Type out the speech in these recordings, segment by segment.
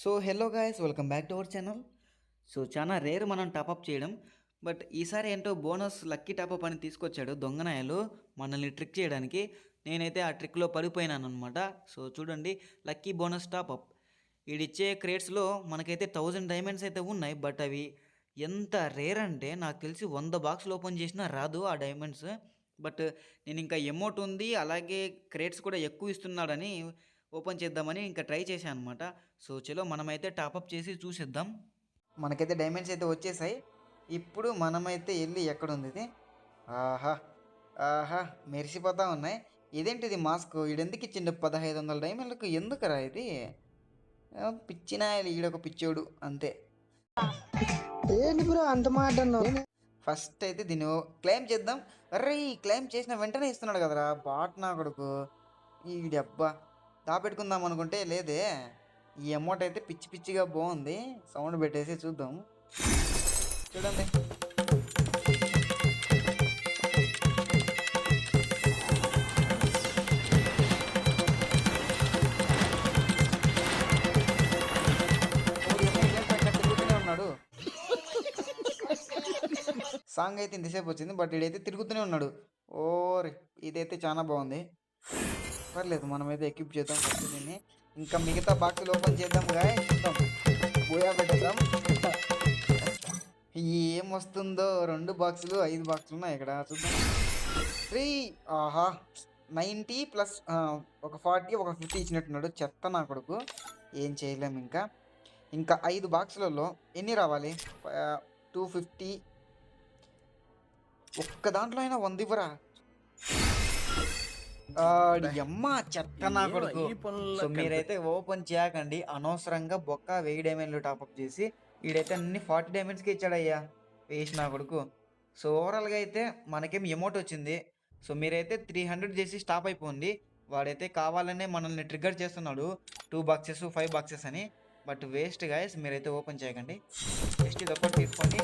So hello guys, welcome back to our channel. So చాలా rare మనం top up చేయడం. But ఈసారి ఏంటో బోనస్ లక్కీ టాపప్ అని తీసుకొచ్చాడు దొంగనాయలు మనల్ని ట్రిక్ చేయడానికి. నేనైతే ఆ ట్రిక్లో పడిపోయినాను అనమాట. సో చూడండి, లక్కీ బోనస్ టాపప్. వీడిచ్చే క్రేట్స్లో మనకైతే 1000 డైమండ్స్ అయితే ఉన్నాయి. బట్ అవి ఎంత రేర్ అంటే నాకు తెలిసి 100 బాక్స్లు ఓపెన్ చేసినా రాదు ఆ డైమండ్స్. బట్ నేను ఇంకా ఎమౌంట్ ఉంది, అలాగే క్రేట్స్ కూడా ఎక్కువ ఇస్తున్నాడని ఓపెన్ చేద్దామని ఇంకా ట్రై చేశాను అనమాట. సో చలో మనమైతే టాపప్ చేసి చూసేద్దాం. మనకైతే డైమండ్స్ అయితే వచ్చేసాయి. ఇప్పుడు మనమైతే వెళ్ళి ఎక్కడుంది ఇది? ఆహా, ఆహా, మెరిసిపోతా ఉన్నాయి. ఇదేంటిది మాస్క్? ఈడెందుకు ఇచ్చిండు 1500 డైమండ్లకు? ఎందుకురా ఇది? పిచ్చిన ఈడొక పిచ్చోడు అంతే. ఏంటి బ్రో అంత మాట అన్నావు? ఫస్ట్ అయితే దీన్ని క్లెయిమ్ చేద్దాం. అర్రే, ఈ క్లెయిమ్ చేసిన వెంటనే ఇస్తున్నాడు కదరా బాట్ నా కొడుకు. ఈడి అబ్బా, దాపెట్టుకుందాం అనుకుంటే లేదే. ఈ అమౌంట్ అయితే పిచ్చి పిచ్చిగా బాగుంది. సౌండ్ పెట్టేసి చూద్దాం. చూడండి, తిరుగుతూనే ఉన్నాడు. సాంగ్ అయితే ఇంతసేపు వచ్చింది, బట్ ఇడైతే తిరుగుతూనే ఉన్నాడు. ఓరే, ఇదైతే చాలా బాగుంది. పర్లేదు, మనమైతే ఎక్విప్ చేద్దాం ఫస్ట్ దీన్ని. ఇంకా మిగతా బాక్సులు ఓపెన్ చేద్దాం గాయ. చూద్దాం, బోయా పెట్టేద్దాం. ఏం వస్తుందో. 2 బాక్సులు 5 బాక్సులు ఉన్నాయి ఇక్కడ. చూద్దాం. 3, ఆహా, 90 ప్లస్ ఒక 40 ఒక 50 ఇచ్చినట్టున్నాడు. చెత్త నా కొడుకు. ఏం చేయలేము. ఇంకా 5 బాక్సులలో ఎన్ని రావాలి? 250. ఒక్క దాంట్లో అయినా 100 ఇవ్వరా? అమ్మ, చెత్త నా కొడుకు. సో మీరైతే ఓపెన్ చేయకండి అనవసరంగా. బొక్క 1000 డైమండ్లు టాప్అప్ చేసి వీడైతే అన్ని 40 డైమండ్స్కి ఇచ్చాడయ్యా. వేసి నా కొడుకు. సో ఓవరాల్గా అయితే మనకేం ఎమౌంట్ వచ్చింది. సో మీరైతే 300 చేసి స్టాప్ అయిపోయింది. వాడైతే కావాలనే మనల్ని ట్రిగ్గర్ చేస్తున్నాడు 2 బాక్సెస్ 5 బాక్సెస్ అని. బట్ వేస్ట్ గాయస్, మీరైతే ఓపెన్ చేయకండి. జస్ట్ ఇది ఒకటి తీసుకోండి.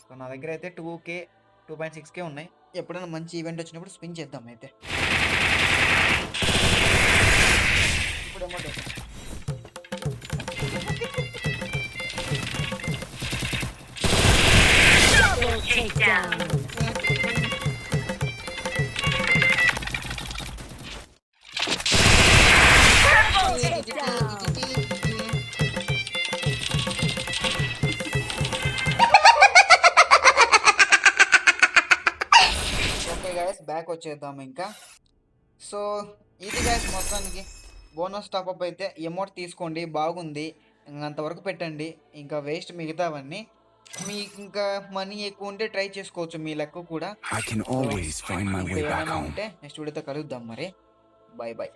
సో నా దగ్గర అయితే 2K 2.6K ఉన్నాయి. ఎప్పుడైనా మంచి ఈవెంట్ వచ్చినప్పుడు స్పిన్ చేద్దాం. అయితే ఇప్పుడు అమౌంట్ బ్యాక్ వచ్చేద్దాం ఇంకా. సో ఇది గైస్, మొత్తానికి బోనస్ టాప్అప్ అయితే అమౌంట్ తీసుకోండి, బాగుంది. అంతవరకు పెట్టండి. ఇంకా వేస్ట్ మిగతావన్నీ. మీకు ఇంకా మనీ ఎక్కువ ఉంటే ట్రై చేసుకోవచ్చు మీ లెక్క కూడా. ఏమైనా ఉంటే నెక్స్ట్ వీడియోతో కలుద్దాం మరి. Bye bye.